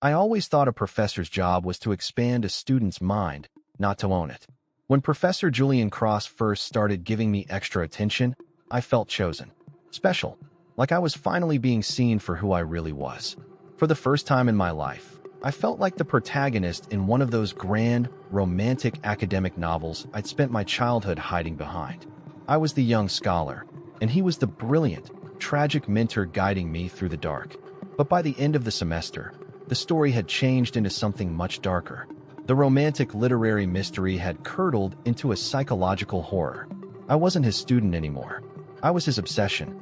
I always thought a professor's job was to expand a student's mind, not to own it. When Professor Julian Kross first started giving me extra attention, I felt chosen. Special. Like I was finally being seen for who I really was. For the first time in my life, I felt like the protagonist in one of those grand, romantic academic novels I'd spent my childhood hiding behind. I was the young scholar, and he was the brilliant, tragic mentor guiding me through the dark. But by the end of the semester, the story had changed into something much darker. The romantic literary mystery had curdled into a psychological horror. I wasn't his student anymore. I was his obsession.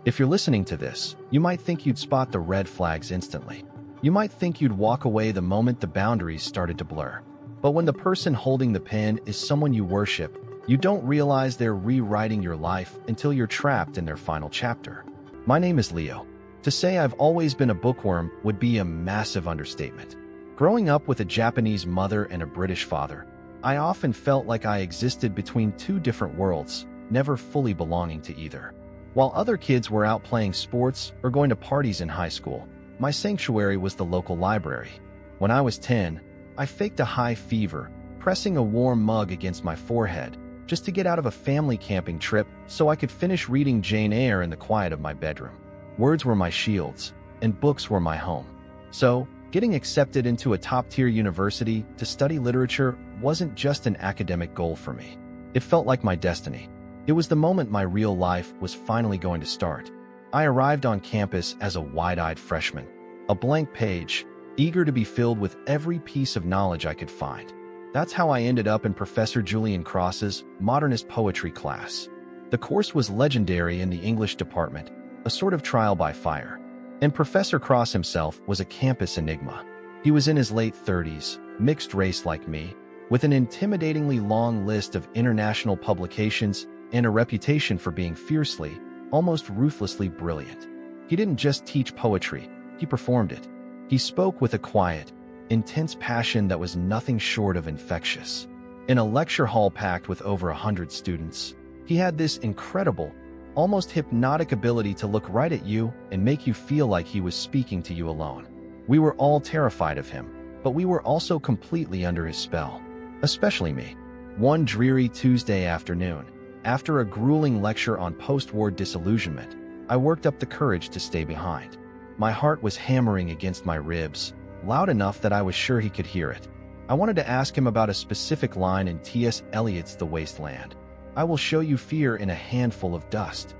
If you're listening to this, you might think you'd spot the red flags instantly. You might think you'd walk away the moment the boundaries started to blur. But when the person holding the pen is someone you worship, you don't realize they're rewriting your life until you're trapped in their final chapter. My name is Leo. To say I've always been a bookworm would be a massive understatement. Growing up with a Japanese mother and a British father, I often felt like I existed between two different worlds, never fully belonging to either. While other kids were out playing sports or going to parties in high school, my sanctuary was the local library. When I was 10, I faked a high fever, pressing a warm mug against my forehead, just to get out of a family camping trip so I could finish reading Jane Eyre in the quiet of my bedroom. Words were my shields, and books were my home. So, getting accepted into a top-tier university to study literature wasn't just an academic goal for me. It felt like my destiny. It was the moment my real life was finally going to start. I arrived on campus as a wide-eyed freshman, a blank page, eager to be filled with every piece of knowledge I could find. That's how I ended up in Professor Julian Kross's modernist poetry class. The course was legendary in the English department, a sort of trial by fire. And Professor Kross himself was a campus enigma. He was in his late 30s, mixed race like me, with an intimidatingly long list of international publications and a reputation for being fiercely, almost ruthlessly brilliant. He didn't just teach poetry, he performed it. He spoke with a quiet, intense passion that was nothing short of infectious. In a lecture hall packed with over 100 students, he had this incredible, almost hypnotic ability to look right at you and make you feel like he was speaking to you alone. We were all terrified of him, but we were also completely under his spell. Especially me. One dreary Tuesday afternoon, after a grueling lecture on post-war disillusionment, I worked up the courage to stay behind. My heart was hammering against my ribs, loud enough that I was sure he could hear it. I wanted to ask him about a specific line in T.S. Eliot's The Waste Land. I will show you fear in a handful of dust.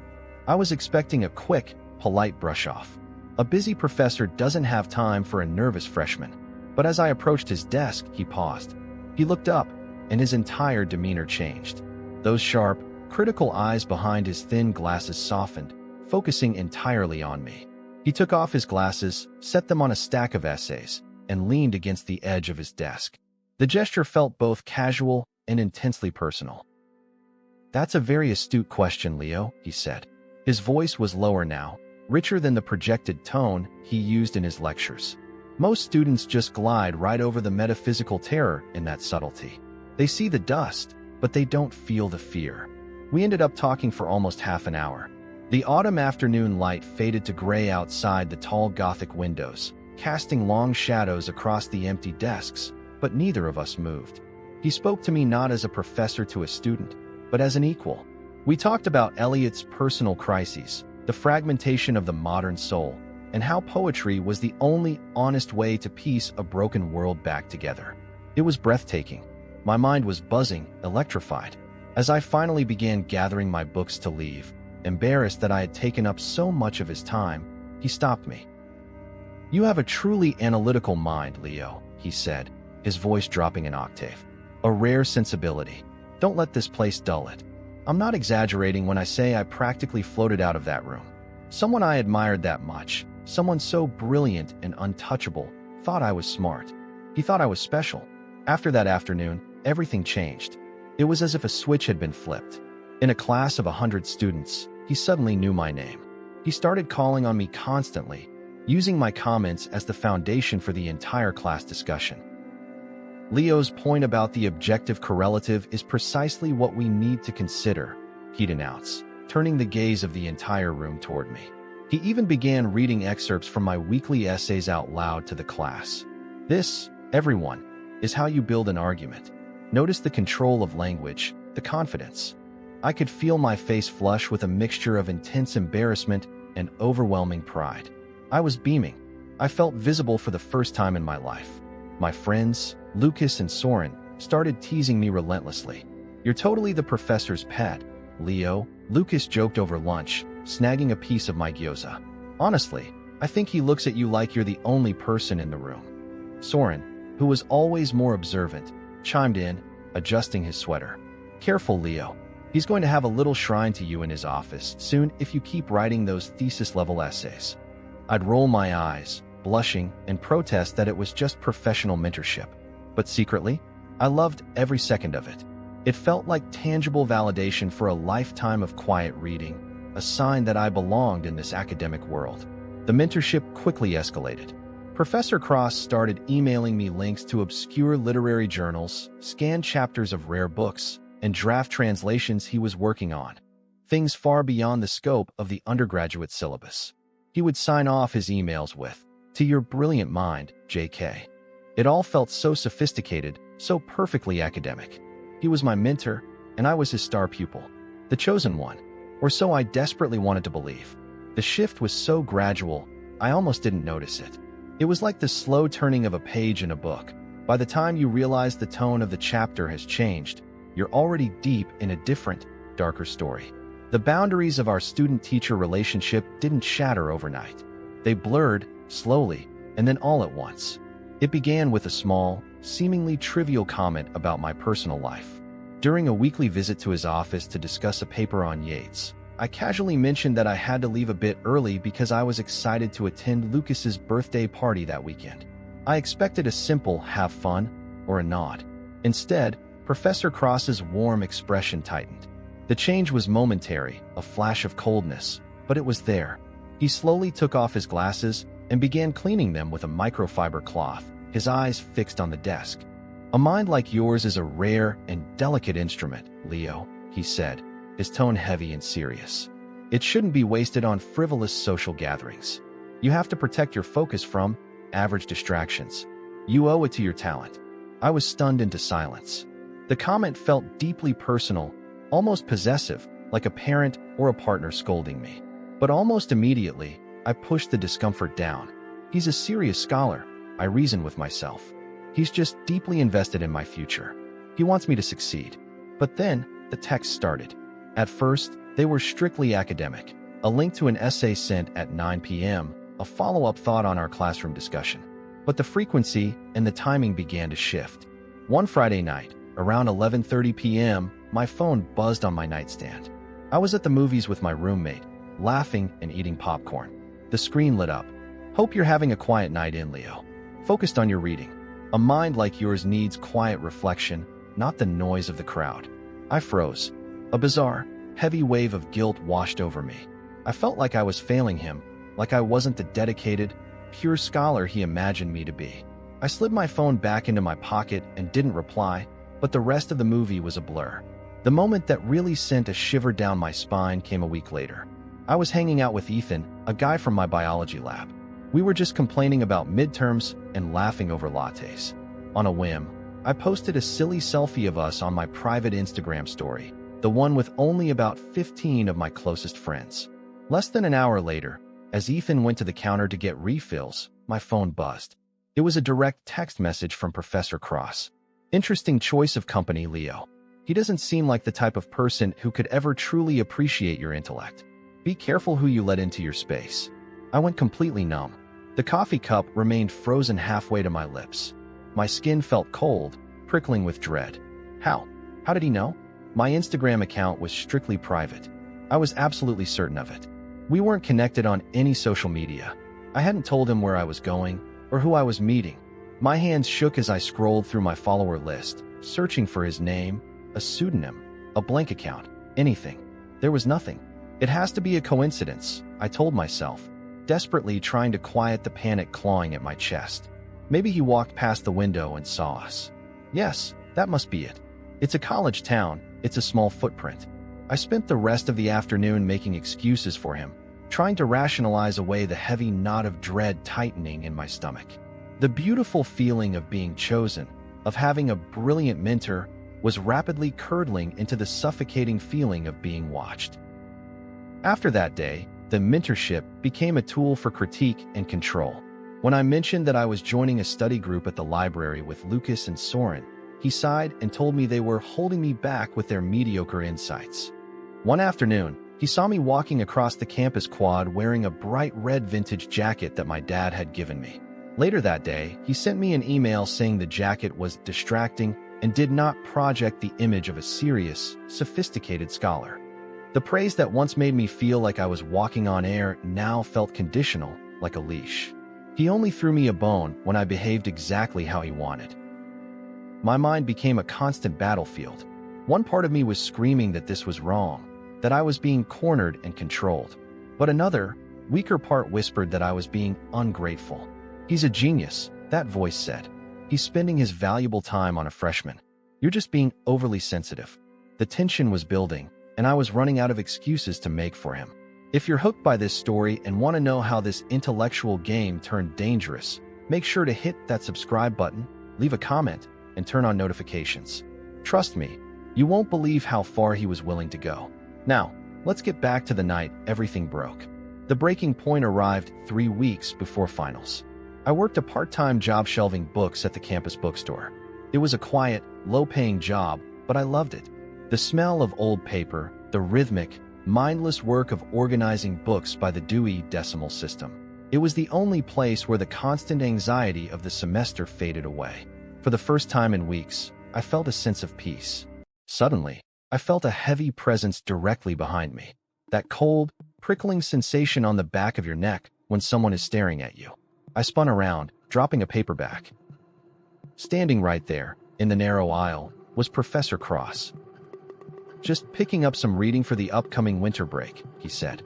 I was expecting a quick, polite brush-off. A busy professor doesn't have time for a nervous freshman. But as I approached his desk, he paused. He looked up, and his entire demeanor changed. Those sharp, critical eyes behind his thin glasses softened, focusing entirely on me. He took off his glasses, set them on a stack of essays, and leaned against the edge of his desk. The gesture felt both casual and intensely personal. "That's a very astute question, Leo," he said. His voice was lower now, richer than the projected tone he used in his lectures. Most students just glide right over the metaphysical terror in that subtlety. They see the dust, but they don't feel the fear. We ended up talking for almost half an hour. The autumn afternoon light faded to gray outside the tall Gothic windows, casting long shadows across the empty desks, but neither of us moved. He spoke to me not as a professor to a student, but as an equal. We talked about Eliot's personal crises, the fragmentation of the modern soul, and how poetry was the only honest way to piece a broken world back together. It was breathtaking. My mind was buzzing, electrified. As I finally began gathering my books to leave, embarrassed that I had taken up so much of his time, he stopped me. "You have a truly analytical mind, Leo," he said, his voice dropping an octave. "A rare sensibility. Don't let this place dull it." I'm not exaggerating when I say I practically floated out of that room. Someone I admired that much, someone so brilliant and untouchable, thought I was smart. He thought I was special. After that afternoon, everything changed. It was as if a switch had been flipped. In a class of 100 students, he suddenly knew my name. He started calling on me constantly, using my comments as the foundation for the entire class discussion. "Leo's point about the objective correlative is precisely what we need to consider," he'd announce, turning the gaze of the entire room toward me. He even began reading excerpts from my weekly essays out loud to the class. This, everyone, is how you build an argument. Notice the control of language, the confidence. I could feel my face flush with a mixture of intense embarrassment and overwhelming pride. I was beaming. I felt visible for the first time in my life. My friends, Lucas and Soren, started teasing me relentlessly. "You're totally the professor's pet, Leo," Lucas joked over lunch, snagging a piece of my gyoza. "Honestly, I think he looks at you like you're the only person in the room." Soren, who was always more observant, chimed in, adjusting his sweater. "Careful, Leo. He's going to have a little shrine to you in his office soon if you keep writing those thesis-level essays." I'd roll my eyes, blushing, and protest that it was just professional mentorship. But secretly, I loved every second of it. It felt like tangible validation for a lifetime of quiet reading, a sign that I belonged in this academic world. The mentorship quickly escalated. Professor Kross started emailing me links to obscure literary journals, scanned chapters of rare books, and draft translations he was working on, things far beyond the scope of the undergraduate syllabus. He would sign off his emails with, "To your brilliant mind, JK." It all felt so sophisticated, so perfectly academic. He was my mentor, and I was his star pupil, the chosen one, or so I desperately wanted to believe. The shift was so gradual, I almost didn't notice it. It was like the slow turning of a page in a book. By the time you realize the tone of the chapter has changed, you're already deep in a different, darker story. The boundaries of our student-teacher relationship didn't shatter overnight. They blurred, slowly, and then all at once. It began with a small, seemingly trivial comment about my personal life. During a weekly visit to his office to discuss a paper on Yeats, I casually mentioned that I had to leave a bit early because I was excited to attend Lucas's birthday party that weekend. I expected a simple "have fun" or a nod. Instead, Professor Kross's warm expression tightened. The change was momentary, a flash of coldness, but it was there. He slowly took off his glasses and began cleaning them with a microfiber cloth, his eyes fixed on the desk. "A mind like yours is a rare and delicate instrument, Leo," he said, his tone heavy and serious. "It shouldn't be wasted on frivolous social gatherings. You have to protect your focus from average distractions. You owe it to your talent." I was stunned into silence. The comment felt deeply personal, almost possessive, like a parent or a partner scolding me. But almost immediately, I pushed the discomfort down. He's a serious scholar, I reasoned with myself. He's just deeply invested in my future. He wants me to succeed. But then, the texts started. At first, they were strictly academic. A link to an essay sent at 9 p.m., a follow-up thought on our classroom discussion. But the frequency and the timing began to shift. One Friday night, around 11:30 p.m., my phone buzzed on my nightstand. I was at the movies with my roommate, laughing and eating popcorn. The screen lit up. "Hope you're having a quiet night in, Leo. Focused on your reading. A mind like yours needs quiet reflection, not the noise of the crowd." I froze. A bizarre, heavy wave of guilt washed over me. I felt like I was failing him, like I wasn't the dedicated, pure scholar he imagined me to be. I slid my phone back into my pocket and didn't reply, but the rest of the movie was a blur. The moment that really sent a shiver down my spine came a week later. I was hanging out with Ethan, a guy from my biology lab. We were just complaining about midterms and laughing over lattes. On a whim, I posted a silly selfie of us on my private Instagram story, the one with only about 15 of my closest friends. Less than an hour later, as Ethan went to the counter to get refills, my phone buzzed. It was a direct text message from Professor Kross. "Interesting choice of company, Leo. He doesn't seem like the type of person who could ever truly appreciate your intellect. Be careful who you let into your space." I went completely numb. The coffee cup remained frozen halfway to my lips. My skin felt cold, prickling with dread. How? How did he know? My Instagram account was strictly private. I was absolutely certain of it. We weren't connected on any social media. I hadn't told him where I was going or who I was meeting. My hands shook as I scrolled through my follower list, searching for his name, a pseudonym, a blank account, anything. There was nothing. It has to be a coincidence, I told myself, desperately trying to quiet the panic clawing at my chest. Maybe he walked past the window and saw us. Yes, that must be it. It's a college town, it's a small footprint. I spent the rest of the afternoon making excuses for him, trying to rationalize away the heavy knot of dread tightening in my stomach. The beautiful feeling of being chosen, of having a brilliant mentor, was rapidly curdling into the suffocating feeling of being watched. After that day, the mentorship became a tool for critique and control. When I mentioned that I was joining a study group at the library with Lucas and Soren, he sighed and told me they were holding me back with their mediocre insights. One afternoon, he saw me walking across the campus quad wearing a bright red vintage jacket that my dad had given me. Later that day, he sent me an email saying the jacket was distracting and did not project the image of a serious, sophisticated scholar. The praise that once made me feel like I was walking on air now felt conditional, like a leash. He only threw me a bone when I behaved exactly how he wanted. My mind became a constant battlefield. One part of me was screaming that this was wrong, that I was being cornered and controlled. But another, weaker part whispered that I was being ungrateful. "He's a genius," that voice said. "He's spending his valuable time on a freshman. You're just being overly sensitive." The tension was building, and I was running out of excuses to make for him. If you're hooked by this story and want to know how this intellectual game turned dangerous, make sure to hit that subscribe button, leave a comment, and turn on notifications. Trust me, you won't believe how far he was willing to go. Now, let's get back to the night everything broke. The breaking point arrived 3 weeks before finals. I worked a part-time job shelving books at the campus bookstore. It was a quiet, low-paying job, but I loved it. The smell of old paper, the rhythmic, mindless work of organizing books by the Dewey Decimal System. It was the only place where the constant anxiety of the semester faded away. For the first time in weeks, I felt a sense of peace. Suddenly, I felt a heavy presence directly behind me. That cold, prickling sensation on the back of your neck when someone is staring at you. I spun around, dropping a paperback. Standing right there, in the narrow aisle, was Professor Kross. "Just picking up some reading for the upcoming winter break," he said.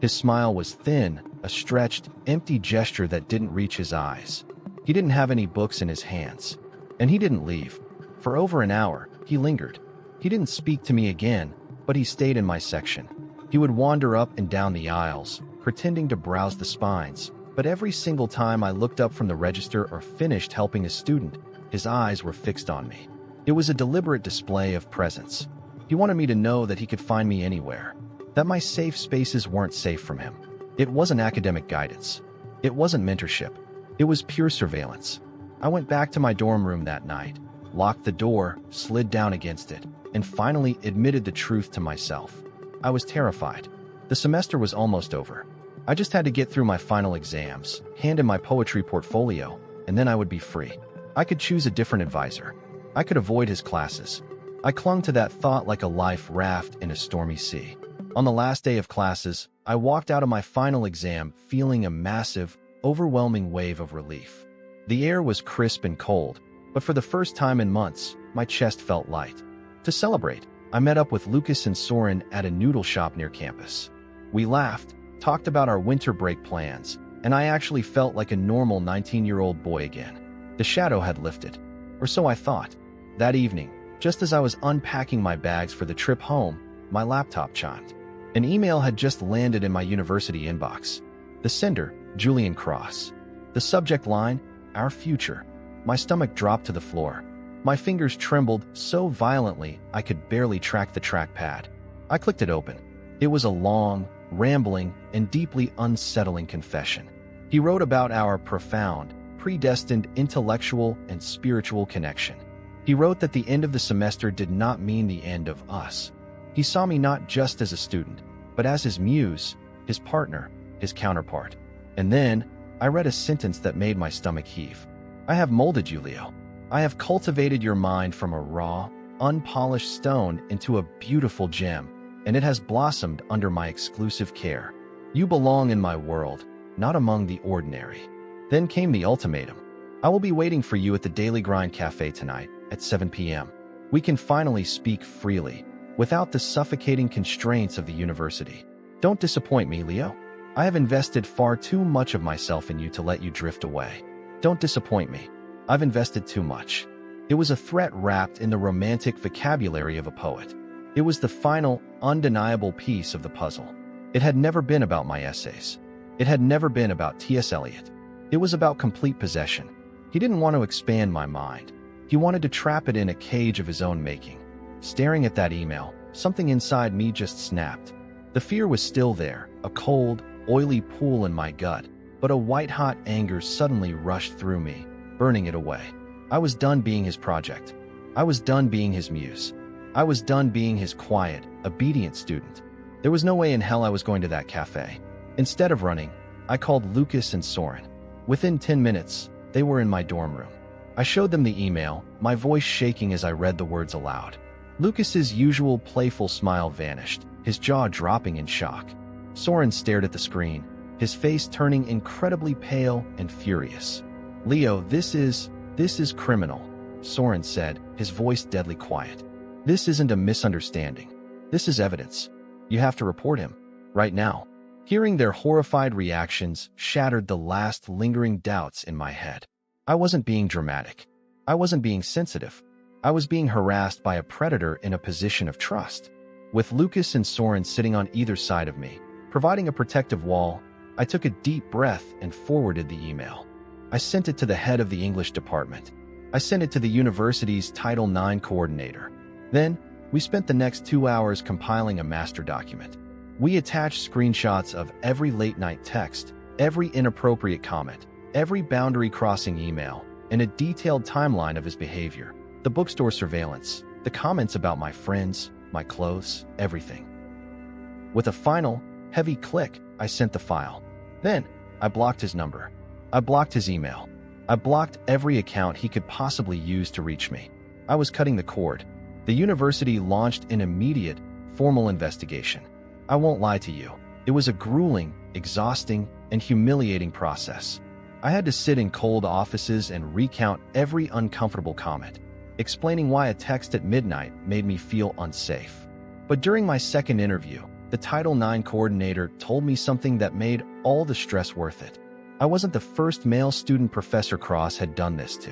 His smile was thin, a stretched, empty gesture that didn't reach his eyes. He didn't have any books in his hands. And he didn't leave. For over an hour, he lingered. He didn't speak to me again, but he stayed in my section. He would wander up and down the aisles, pretending to browse the spines, but every single time I looked up from the register or finished helping a student, his eyes were fixed on me. It was a deliberate display of presence. He wanted me to know that he could find me anywhere, that my safe spaces weren't safe from him. It wasn't academic guidance. It wasn't mentorship. It was pure surveillance. I went back to my dorm room that night, locked the door, slid down against it, and finally admitted the truth to myself. I was terrified. The semester was almost over. I just had to get through my final exams, hand in my poetry portfolio, and then I would be free. I could choose a different advisor. I could avoid his classes. I clung to that thought like a life raft in a stormy sea. On the last day of classes, I walked out of my final exam feeling a massive, overwhelming wave of relief. The air was crisp and cold, but for the first time in months, my chest felt light. To celebrate, I met up with Lucas and Soren at a noodle shop near campus. We laughed, talked about our winter break plans, and I actually felt like a normal 19-year-old boy again. The shadow had lifted, or so I thought. That evening, just as I was unpacking my bags for the trip home, my laptop chimed. An email had just landed in my university inbox. The sender, Julian Kross. The subject line, "Our Future." My stomach dropped to the floor. My fingers trembled so violently I could barely track the trackpad. I clicked it open. It was a long, rambling, and deeply unsettling confession. He wrote about our profound, predestined intellectual and spiritual connection. He wrote that the end of the semester did not mean the end of us. He saw me not just as a student, but as his muse, his partner, his counterpart. And then, I read a sentence that made my stomach heave. "I have molded you, Leo. I have cultivated your mind from a raw, unpolished stone into a beautiful gem, and it has blossomed under my exclusive care. You belong in my world, not among the ordinary." Then came the ultimatum. "I will be waiting for you at the Daily Grind Cafe tonight at 7 p.m. We can finally speak freely, without the suffocating constraints of the university. Don't disappoint me, Leo. I have invested far too much of myself in you to let you drift away. Don't disappoint me. I've invested too much." It was a threat wrapped in the romantic vocabulary of a poet. It was the final, undeniable piece of the puzzle. It had never been about my essays. It had never been about T.S. Eliot. It was about complete possession. He didn't want to expand my mind. He wanted to trap it in a cage of his own making. Staring at that email, something inside me just snapped. The fear was still there, a cold, oily pool in my gut, but a white-hot anger suddenly rushed through me, burning it away. I was done being his project. I was done being his muse. I was done being his quiet, obedient student. There was no way in hell I was going to that cafe. Instead of running, I called Lucas and Soren. Within 10 minutes, they were in my dorm room. I showed them the email, my voice shaking as I read the words aloud. Lucas's usual playful smile vanished, his jaw dropping in shock. Soren stared at the screen, his face turning incredibly pale and furious. "Leo, this is criminal," Soren said, his voice deadly quiet. "This isn't a misunderstanding. This is evidence. You have to report him. Right now." Hearing their horrified reactions shattered the last lingering doubts in my head. I wasn't being dramatic. I wasn't being sensitive. I was being harassed by a predator in a position of trust. With Lucas and Soren sitting on either side of me, providing a protective wall, I took a deep breath and forwarded the email. I sent it to the head of the English department. I sent it to the university's Title IX coordinator. Then, we spent the next 2 hours compiling a master document. We attached screenshots of every late-night text, every inappropriate comment, every boundary-crossing email, and a detailed timeline of his behavior, the bookstore surveillance, the comments about my friends, my clothes, everything. With a final, heavy click, I sent the file. Then, I blocked his number. I blocked his email. I blocked every account he could possibly use to reach me. I was cutting the cord. The university launched an immediate, formal investigation. I won't lie to you. It was a grueling, exhausting, and humiliating process. I had to sit in cold offices and recount every uncomfortable comment, explaining why a text at midnight made me feel unsafe. But during my second interview, the Title IX coordinator told me something that made all the stress worth it. I wasn't the first male student Professor Kross had done this to.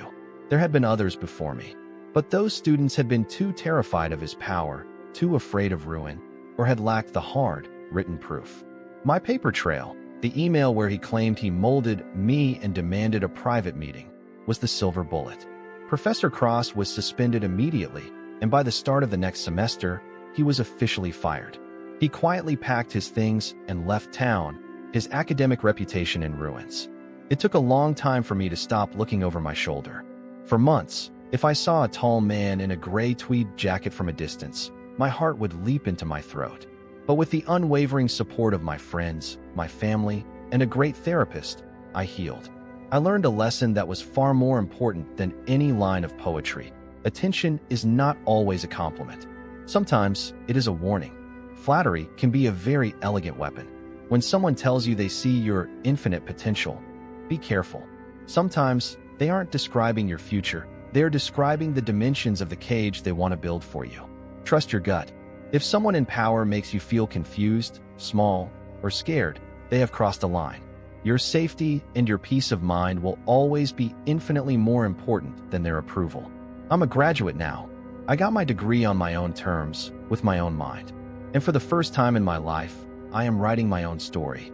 There had been others before me, but those students had been too terrified of his power, too afraid of ruin, or had lacked the hard, written proof. My paper trail, the email where he claimed he molded me and demanded a private meeting, was the silver bullet. Professor Kross was suspended immediately, and by the start of the next semester, he was officially fired. He quietly packed his things and left town, his academic reputation in ruins. It took a long time for me to stop looking over my shoulder. For months, if I saw a tall man in a gray tweed jacket from a distance, my heart would leap into my throat. But with the unwavering support of my friends, my family, and a great therapist, I healed. I learned a lesson that was far more important than any line of poetry. Attention is not always a compliment. Sometimes it is a warning. Flattery can be a very elegant weapon. When someone tells you they see your infinite potential, be careful. Sometimes they aren't describing your future, they're describing the dimensions of the cage they want to build for you. Trust your gut. If someone in power makes you feel confused, small, or scared, they have crossed a line. Your safety and your peace of mind will always be infinitely more important than their approval. I'm a graduate now. I got my degree on my own terms, with my own mind. And for the first time in my life, I am writing my own story.